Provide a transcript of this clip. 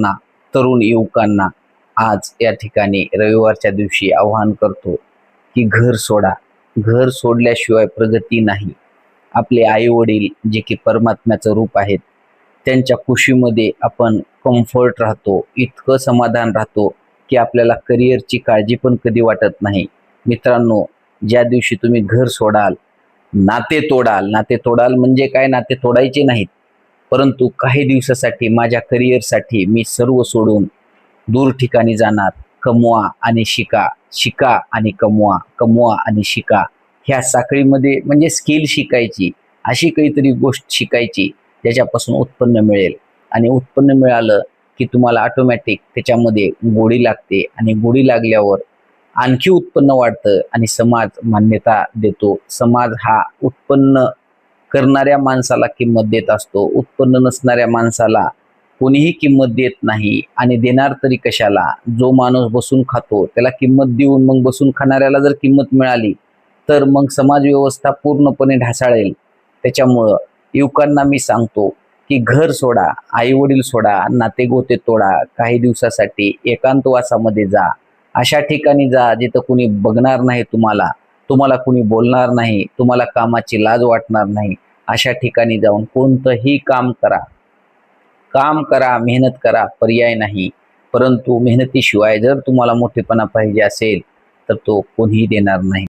युवकांना, तरुण युवकांना आज या ठिकाणी रविवारच्या दिवशी आवाहन करतो की घर सोडा. घर सोडल्याशिवाय प्रगती नाही. आपले आई वडील जे की परमात्म्याचं रूप आहेत, त्यांच्या कुशीमध्ये आपण कम्फर्ट राहतो, इतकं समाधान राहतो की आपल्याला करिअरची काळजी पण कधी वाटत नाही. मित्रांनो, ज्या दिवशी तुम्ही घर सोडाल, नाते तोडाल म्हणजे काय, नाते तोडायचे नाहीत, परंतु काही दिवसासाठी माझ्या करिअरसाठी मी सर्व सोडून दूर ठिकाणी जाणार. कमवा आणि शिका, शिका आणि कमवा, कमवा आणि शिका. ह्या साखळीमध्ये म्हणजे स्किल शिकायची, अशी काहीतरी गोष्ट शिकायची ज्याच्यापासून उत्पन्न मिळेल. आणि उत्पन्न मिळालं की तुम्हाला ऑटोमॅटिक त्याच्यामध्ये गोडी लागते आणि गोडी लागल्यावर आणखी उत्पन्न वाढतं आणि समाज मान्यता देतो. समाज हा उत्पन्न करणाऱ्या माणसाला किंमत देत असतो, उत्पन्न नसणाऱ्या माणसाला कोणीही किंमत देत नाही. आणि देणार तरी कशाला? जो माणूस बसून खातो त्याला किंमत देऊन मग बसून खाणाऱ्याला जर किंमत मिळाली तर मग समाज व्यवस्था पूर्णपणे ढासळेल. त्याच्यामुळं युवकांना मी सांगतो की घर सोडा, आई वडील सोडा, नातेगोते तोडा, काही दिवसासाठी एकांतवासामध्ये जा. अशा ठिकाणी जा जिथं कुणी बघणार नाही तुम्हाला, तुम्हाला कुणी बोलणार नाही, तुम्हाला कामाची लाज वाटणार नाही. अशा ठिकाणी जाऊन कोणतंही काम करा, काम करा, मेहनत करा, पर्याय नाही. परंतु मेहनतीशिवाय जर तुम्हाला मोठेपणा पाहिजे असेल तर तो कोणीही देणार नाही.